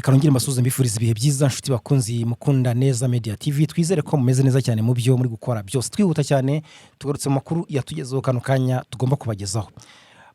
Reka nongere mbasuze mbifuriza ibihe byiza nshuti bakunzi mukunda neza Media TV twizere ko mumeze neza cyane mu byo muri gukora byose twihuta cyane tugarutse mu makuru yatugezeho kano kanya tugomba kubagezaho.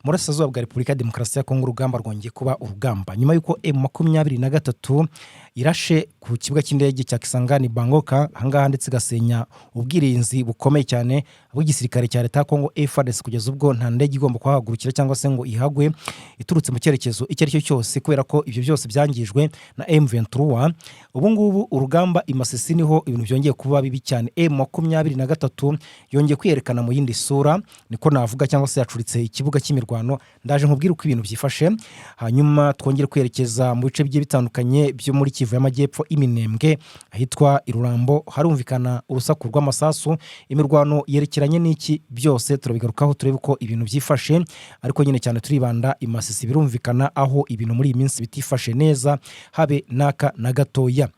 Murasazwa bwa Republika Demokarasi ya Kongo urugamba rwongeye kuba urugamba nyuma yuko M23 irashe ku kibuga cy'indege cya Kisangani Bangoka hangaha ndetse gasenya ubwirinzi bukomeye cyane bw'igisirikare cya leta Kongo FARDC kugeza ubwo nta ndege igomba kuhagurukira cyangwa se ngo ihagwe iturutse mu cyerekezo icyo ari cyo cyose kubera ko ibyo byose byangijwe na M23. Ubu ngubu urugamba imasisi niho ibintu byongeye kuba bibi cyane. M23 yongeye kwiyerekana mu yindi sura niko navuga cyangwa se yacuritse ikibuga cy'imirwano. Ndaje nkubwira uko ibintu byifashe hanyuma twongere kwerekeza mu bice bigiye bitandukanye byo muri Kivu y'Amajyepfo Iminembwe ahitwa Irurambo harumvikana urusaku rw'amasasu. Imirwano yerekeranye n'iki byose turabigarukaho turebe ko ibintu byifashe, ariko nyine cyane turibanda imasisi birumvikana aho ibintu muri iyi minsi bitifashe neza habe naka na gatoya.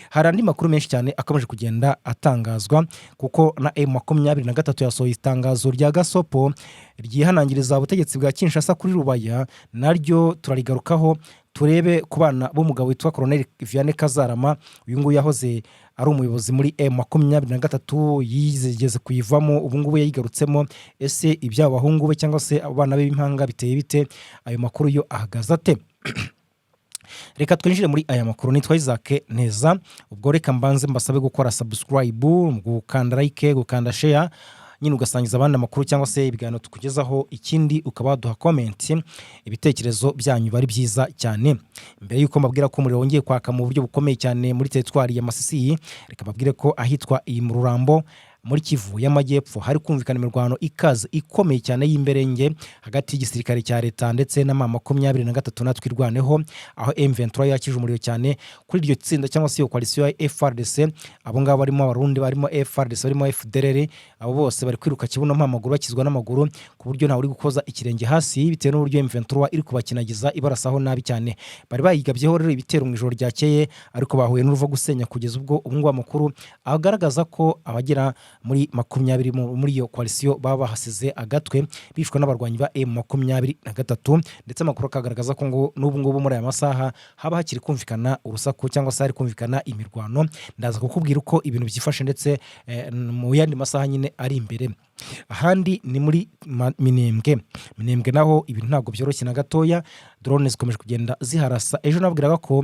Hari andi makuru menshi cyane akomeje kugenda atangazwa kuko na M23 yasohoye itangazo rya gasopo ryihanangiriza ubutegetsi bwa Kinshasa kuri Rubaya, naryo turarigarukaho turebe ku bana b'umugabo witwa Colonel Vianney Kazarama. Uyu nguyu yahoze ari umuyobozi muri M23 yizegeze kuyivamo ubu ngubu yayigarutsemo. Ese ibyabo bahungu be cyangwa se abana be b'impanga biteye bite? Ayo makuru yo ahagaze ate? Reka twinjire muri aya makuru. Nitwa Isaac Neza. Ubwo reka mbanze mbasabe gukora subscribe, gukanda like, gukanda share, nyine ugasangiza abandi amakuru cyangwa se ibiganiro tukugezaho. Ikindi ukaba duha comment, ibitekerezo byanyu bari byiza cyane. Mbere yuko mbabwira ko umuriro wongeye kwaka mu buryo bukomeye cyane muri teritwari ya Masisi, reka mbabwire ko ahitwa iyi mu Rurambo muri Kivu y'Amajyepfo hari kumvikana imirwano ikaze ikomeye cyane y'imberenge hagati y'igisirikare cya leta ndetse na M23 natwirwaneho, aho M23 yakije umuriro cyane kuri iryo tsinda cyangwa se yo coalition ya FARDC. Abo ngabo barimo abarundi, barimo FARDC, barimo FDLR, abo bose bari kwiruka kibuno mpamaguru bakizwa n'amaguru ku buryo nta uri gukoza ikirenge hasi bitewe n'uburyo M23 iri kubakinagiza ibarasaho nabi cyane. Bari bayigabyeho rero ibitero mu ijoro ryakeye, ariko bahuye n'uruva gusenya kugeza ubwo ubungu amakuru agaragaza ko abagera muri 20 muri iyo coalition baba bahasize agatwe bishwe n'abarwanyi ba M23, ndetse amakuru akagaragaza ko ngo n'ubu ngubu muri aya masaha haba hakiri kumvikana urusaku cyangwa se hari kumvikana imirwano. Ndaza kukubwira uko ibintu byifashe ndetse mu yandi masaha nyine ari imbere. Ahandi ni muri Minembwe naho ibintu ntabwo byoroshye na gatoya. Drone zikomeje kugenda ziharasa. Ejo nabwiraga ko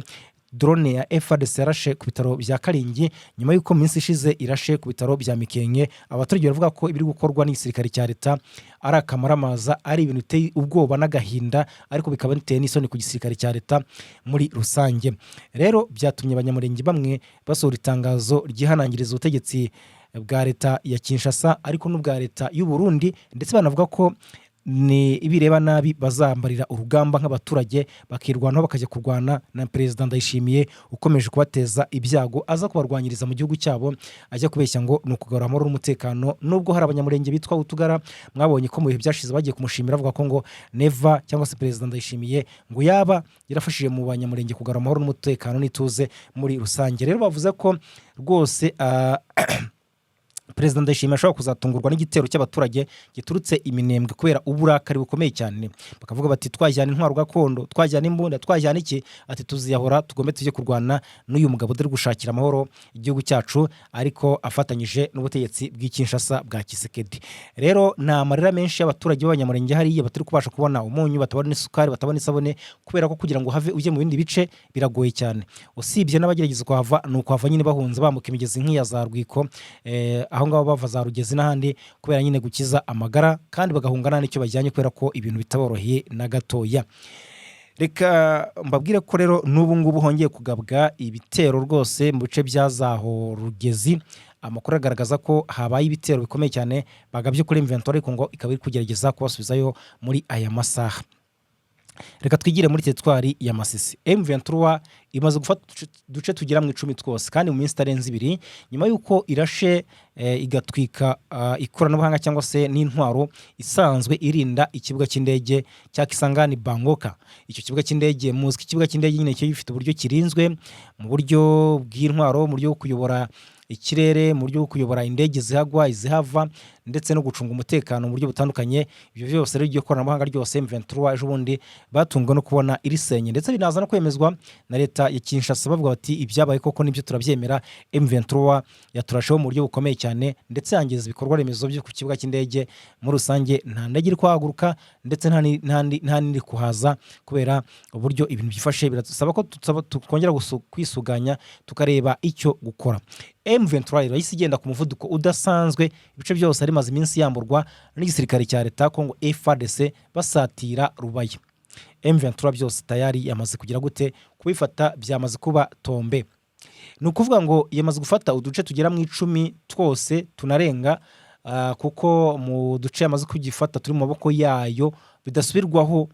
drone ya FARDC yarashe ku bitaro bya Karingi nyuma yuko minsi ishize irashe ku bitaro bya Mikenke. Abaturage baravuga ko ibiri gukorwa n'igisirikare cya leta ari akamaramaza, ari ibintu biteye ubwoba n'agahinda, ariko bikaba biteye n'isoni ku gisirikare cya leta muri rusange. Rero byatumye abanyamurenge bamwe basohora itangazo ryihanangiriza ubutegetsi bwa leta ya Kinshasa ariko n'ubwa leta y'u Burundi, ndetse banavuga ko ni ibireba nabi bazambarira urugamba nk'abaturage bakirwanaho bakajya kurwana na Perezida Ndayishimiye ukomeje kubateza ibyago aza kubarwanyiriza mu gihugu cyabo, ajya kubeshya ngo ni ukugarura amahoro n'umutekano. Nubwo hari abanyamurenge bitwa Utugara mwabonye ko mu bihe byashize bagiye kumushimira avuga ko ngo neva cyangwa se Perezida Ndayishimiye ngo yaba yarafashije mu banyamurenge kugarura amahoro n'umutekano n'ituze muri rusange. Rero bavuze ko rwose Perezida Ndayishimiye ashobora kuzatungurwa n'igitero cy'abaturage giturutse Iminembwe kubera uburakari bukomeye cyane. Bakavuga bati twajyana intwaro gakondo, twajyana imbunda, twajyana iki, ati tuziyahora tugombe tujye kurwana n'uyu mugabo dore gushakira amahoro igihugu cyacu, ariko afatanyije n'ubutegetsi bw'Kinshasa bwa Kisekedi. Rero nta marira menshi y'abaturage b'abanyamurenge hariya batari kubasha kubona umunyu, batabona isukari, batabona isabone, kubera ko kugira ngo have ujye mu bindi bice biragoye cyane. Usibye n'abagerageza kuhava nuko hava nyine bahunze bambuka imigezi nk'iya za Rwiko, aho ngaho bava za Rugezi n'ahandi kubera nyine gukiza amagara, kandi bagahungana n'icyo bajyanye kubera ko ibintu bitaboroheye na gatoya. Reka mbabwire ko rero n'ubu ngubu hongeye kugabwa ibitero rwose mu bice byazaho Rugezi. Amakuru agaragaza ko habaye ibitero bikomeye cyane bagabye kuri M23 ariko ngo ikaba iri kugerageza kubasubizayo muri aya masaha. Reka twigire muri teritwari ya Masisi. M23 imaze gufata duce tugira mu 10 twose kandi mu minsi itarenze 2 nyuma yuko irashe igatwika ikoranabuhanga cyangwa se n'intwaro isanzwe irinda ikibuga cy'indege cya Kisangani Bangoka. Icyo kibuga cy'indege muziki ikibuga cy'indege nyine cyo gifite uburyo kirinzwe mu buryo bw'intwaro, mu buryo bwo kuyobora ikirere, mu buryo bwo kuyobora indege zihagwa izihava ndetse no gucunga umutekano mu buryo butandukanye. Ibyo byose rero iryo koranabuhanga ryose M23 ejo bundi batungwa no kubona irisenye, ndetse binaza no kwemezwa na leta ya Kinshasa bavuga bati ibyabaye koko nibyo turabyemera, M23 yaturasheho mu buryo bukomeye cyane ndetse yangiza ibikorwa remezo byo ku kibuga cy'indege muri rusange, nta ndege iri kuhaguruka ndetse nta n'iri kuhaza kubera uburyo ibintu byifashe. Birasaba ko twongera kwisuganya tukareba icyo gukora. M23 rero yahise igenda ku muvuduko udasanzwe, ibice byose ari maze iminsi yamburwa n'igisirikare cya leta Kongo FARDC basatira Rubaya. M23 byose tayari yamaze kugira gute kubifata, byamaze kuba tombe. Ni ukuvuga ngo yamaze gufata uduce tugera mu 10 twose tunarenga, kuko mu duce yamaze kugifata turi mu maboko yayo bidasubirwaho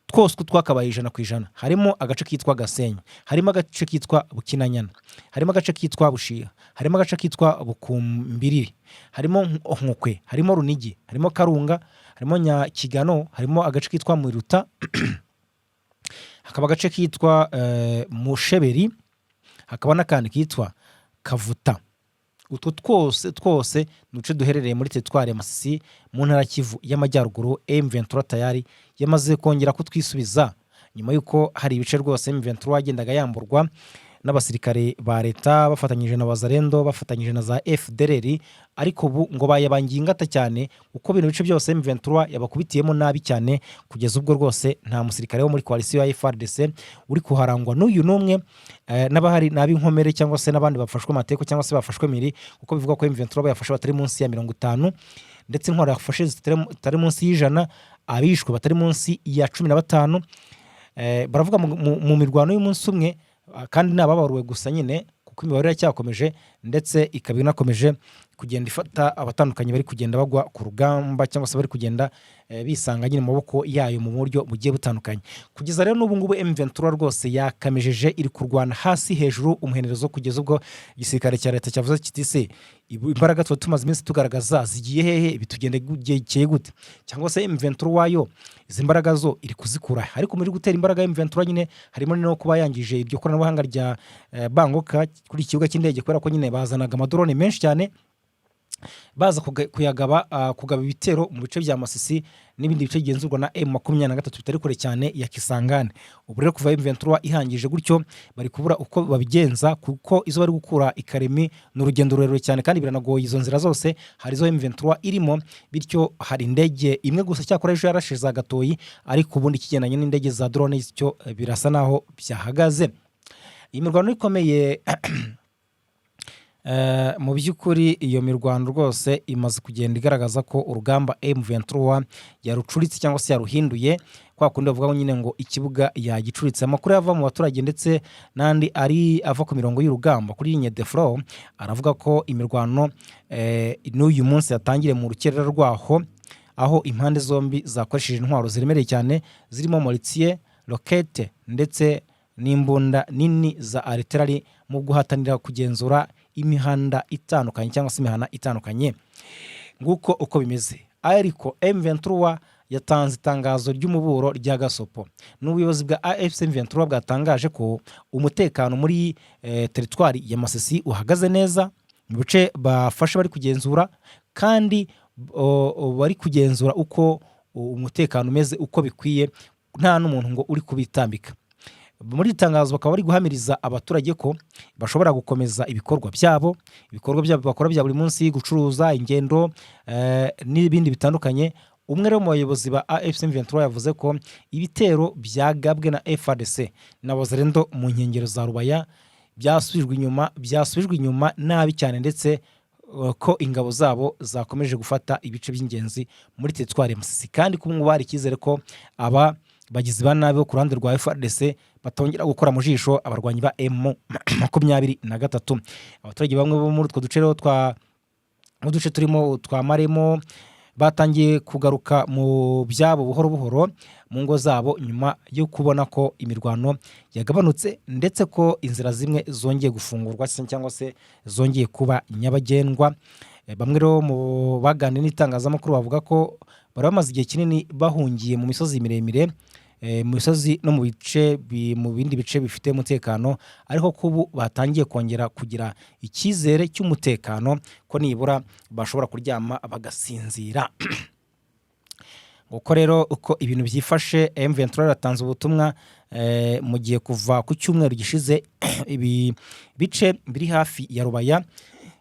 twose twakabaye 100%. Harimo agace kitwa Gasenyi, harimo agace kitwa Bukinanyana, harimo agace kitwa Bushiha, harimo agace kitwa Bukumbiri, harimo Nkokwe, harimo Runigi, harimo Karunga, harimo Nyakigano, harimo agace kitwa Muruta hakaba agace kitwa Musheberi, hakaba n'akandi kitwa Kavuta. Utwo twose nuce duherereye muri teritwari ya Masisi mu ntara Kivu y'Amajyaruguru. M23 tayari yamaze kongera kutwisubiza nyuma yuko hari ibice rwose M23 agendaga yamburwa n'abasirikare ba leta bafatanyije na Wazalendo, bafatanyije na za FDLR, ariko ubu ngo bayabangiye ingata cyane uko bino bice byose M23 yabakubitiyemo nabi cyane, kugeza ubwo rwose nta musirikare wo muri coalition ya FARDC uri kuharangwa n'uyu numwe, n'abahari nabi nkomere cyangwa se n'abandi bafashwe amateko cyangwa se bafashwe miri, uko bivuga ko M23 bayafashe batari munsi ya 50 ndetse intwaro yafashe zitari munsi y'ijana, abishwe batari munsi ya 15. Baravuga mu mirwano y'umunsi umwe, kandi nababaruwe gusa nyine kuko imibare yacyakomeje ndetse ikaba inakomeje kugenda ifata abatandukanye bari kugenda bagwa ku rugamba cyangwa se bari kugenda bisanga nyine mu maboko yayo mu buryo bugiye butandukanye. Kugeza rero n'ubu ngubu M23 rwose yakamejeje iri kurwana hasi hejuru umuhenerezo, kugeza ubwo igisirikare cya leta cyavuze kiti se imbaraga tumaze iminsi tugaragaza zigiye hehe, bitugendekeye gute? Cyangwa se M23 wayo izi mbaraga zo iri kuzikura, ariko muri gutera imbaraga M23 nyine harimo no kuba yangije ibyo koranabuhanga rya Bangoka kuri ikibuga cy'indege, kubera ko nyine bazanaga amadrone menshi cyane baza kugaba ibitero mu bice bya Masisi n'ibindi bice genzurwa na M23 bitari kure cyane ya Kisangani. Ubu rero kuva M23 ihangije gutyo bari kubura uko babigenza, kuko izo bari gukura ikaremi n'urugendo rurerure cyane kandi biranagoye izo nzira zose hari zo M23 irimo, bityo hari indege imwe gusa cyakora ejo yarashize Gatoyi, ariko ubundi kigendanye n'indege za drone icyo birasa naho byahagaze. Iyi mirwano ikomeye mu by'ukuri iyo mirwano rwose imaze kugenda igaragaza ko urugamba M23 yarucuritse cyangwa se yaruhinduye, kwa kundi bavuga nyine ngo ikibuga yagicuritse. Amakuru yava mu baturage ndetse nandi ari ava ku mirongo y'urugamba kuri ligne de front aravuga ko imirwano n'uyu munsi yatangire mu rukerera rwaho, aho impande zombi zakoresheje intwaro ziremereye cyane zirimo Mortier, Roquette ndetse n'imbunda nini za artillery mu guhatanira kugenzura imihanda itandukanye cyangwa se imihana itandukanye. Nguko uko bimeze, ariko M23 yatanze itangazo ry'umuburo rya gasopo. N'ubuyobozi bwa AFC M23 bwatangaje ko umutekano muri teritwari ya Masisi uhagaze neza, mu bice bafashe bari kugenzura, kandi bari kugenzura uko umutekano umeze uko bikwiye, nta n'umuntu ngo uri kubitambika. Muri itangazo bakaba bari guhamiriza abaturage ko bashobora gukomeza ibikorwa byabo bakora bya buri munsi, gucuruza, ingendo n'ibindi bitandukanye. Umwe rero mu bayobozi ba AFC M23 yavuze ko ibitero byagabwe na FARDC na Wazalendo mu nkengero za Rubaya byasubijwe inyuma nabi cyane, ndetse ko ingabo zabo zakomeje gufata ibice by'ingenzi muri teritwari ya Masisi, kandi kumwe bari kizere ko aba bagizi ba nabi ku ruhande rwa FARDC batongera gukora mu jisho abarwanyi ba M23. Abaturage bamwe bo muri utwo duce rero uduce turimo twa Maremo batangiye kugaruka mu byabo buhoro buhoro mu ngo zabo nyuma yo kubona ko imirwano yagabanutse, ndetse ko inzira zimwe zongeye gufungurwa cyangwa se zongeye kuba nyabagendwa. Bamwe rero mu baganira n'itangazamakuru bavuga ko bari bamaze igihe kinini bahungiye mu misozi miremire, mu misozi no mu bindi bice bifite umutekano, ariko kubu batangiye kongera kugira icyizere cy'umutekano ko nibura bashobora kuryama bagasinzira. uko rero uko ibintu byifashe M23 yatanze ubutumwa mu gihe kuva ku cyumweru gishize ibi bice biri hafi ya Rubaya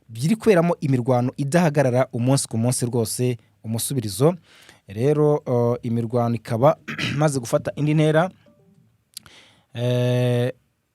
biri kweramo imirwano idahagarara umunsi ku munsi rwose umusubirizo. Rero imirwano ikaba maze gufata indi ntera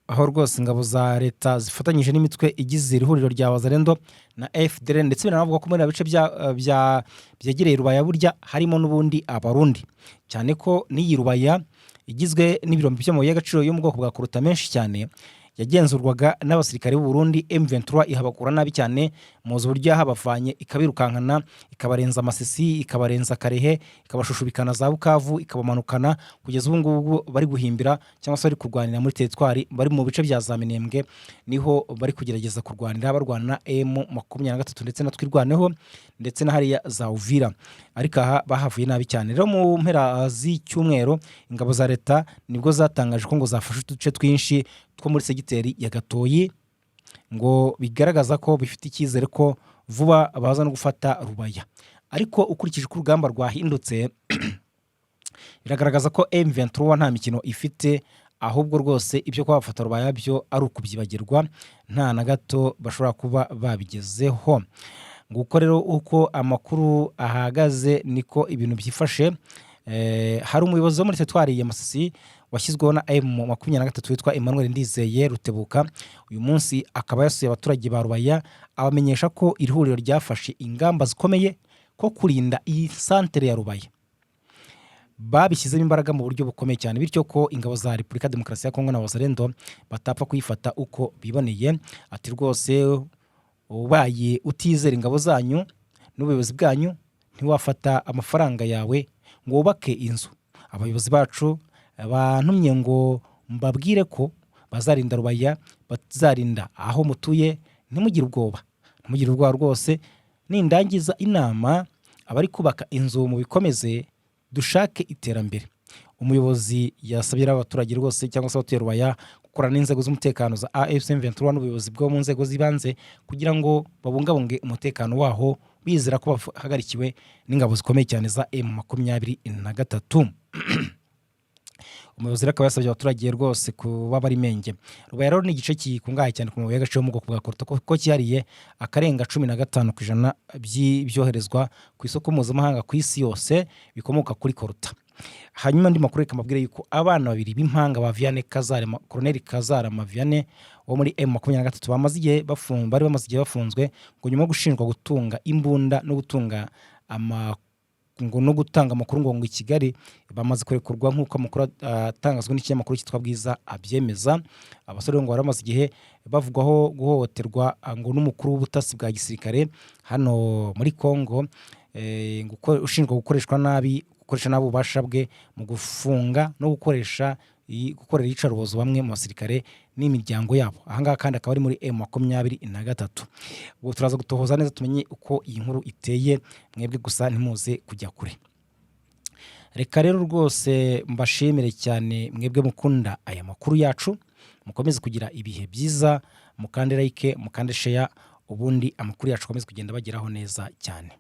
aho rwose ingabo za leta zifatanyije n'imitwe igize ihuriro rya Wazalendo na FDL ndetse binavuga ko muri bice byegereye Rubaya burya harimo n'ubundi abarundi, cyane ko n'iyi Rubaya igizwe n'ibirombe by'amabuye y'agaciro yo mu bwoko bwa koruta menshi cyane yagenzurwaga n'abasirikare b'u Burundi. M23 ihabakura nabi cyane muzi uburyo yahabavanye ikabirukankana ikabarenza Masisi ikabarenza Karehe ikabashushubikana za Bukavu ikabamanukana kugeza ubu ngubu bari guhimbira cyangwa se bari kurwanira muri teritwari bari mu bice bya za Minembwe, niho bari kugerageza kurwanira barwana na M23 ndetse na twirwaneho ndetse na hariya za Uvira, ariko aha bahavuye nabi cyane. Rero mu mpera z'icyumweru ingabo za leta nibwo zatangaje ko ngo zafashe uduce twinshi two muri segiteri ya Gatoyi, ngo bigaragaza ko bifite icyizere ko vuba baza no gufata Rubaya. Ariko ukurikije uko urugamba rwahindutse biragaragaza ko M23 nta mikino ifite, ahubwo rwose ibyo kwa bafata Rubaya byo ari ukubyibagirwa, nta na gato bashobora kuba babigezeho. Nguko rero uko amakuru ahagaze niko ibintu byifashe. Hari umuyobozi wo muri teritwari ya Masisi washyizweho na M23 witwa Emmanuel Ndizeye Rutebuka, uyu munsi akaba yasuye abaturage ba Rubaya abamenyesha ko iri huriro ryafashe ingamba zikomeye ko kurinda iyi santere ya Rubaya. Babishyizemo imbaraga mu buryo bukomeye cyane, bityo ko ingabo za Repubulika Demokarasi ya Kongo na Wazalendo batapfa kuyifata uko biboneye. Ati rwose ubaye utizera ingabo zanyu n'ubuyobozi bwanyu ntiwafata amafaranga yawe ngo wubake inzu. Abayobozi bacu bantumye ngo mbabwire ko bazarinda Rubaya, bazarinda aho mutuye, ntimugire ubwoba rwose. Nindangiza inama abari kubaka inzu mu bikomeze dushake iterambere. Umuyobozi yasabye abaturage rwose cyangwa se abatuye Rubaya gukorana n'inzego z'umutekano za AFC M23 n'ubuyobozi bwo mu nzego zibanze kugira ngo babungabunge umutekano waho, bizera ko bahagarikiwe n'ingabo zikomeye cyane za M23. Umuyobozi akaba yasabye abaturage rwose kuba bari menge. Rubaya rero ni igice kikungahaye cyane ku mabuye y'agaciro mu bwoko bwa koruta ko cyihariye akarenga 15% by'ibyoherezwa ku isoko mpuzamahanga ku isi yose bikomoka kuri koruta. Hanyuma ndi makuru kamabwire yuko abana babiri b'impanga ba Vianney Kazare, Colonel Kazare Vianney wo muri M23 bamaze igihe bafunzwe ngo nyuma yo gushinjwa gutunga imbunda no gutunga no gutanga amakuru ngo i Kigali, bamaze kurekurwa nk'uko amakuru atangazwa n'ikinyamakuru cyitwa Bwiza abyemeza. Abasore ngo baramaze igihe bavugwaho guhohoterwa ngo n'umukuru w'ubutasi bwa gisirikare hano muri Kongo, ushinjwa gukoresha nabi ububasha bwe mu gufunga no gukorera iyicarubozo bamwe mu basirikare n'imiryango yabo. Ahangaha kandi akaba ari muri M23. Ubwo turaza gutohoza neza tumenye uko iyi nkuru iteye, mwebwe gusa ntimuze kujya kure. Reka rero rwose mbashimire cyane mwebwe mukunda aya makuru yacu, mukomeze kugira ibihe byiza, mukande like, mukande share, ubundi amakuru yacu akomeze kugenda bageraho neza cyane.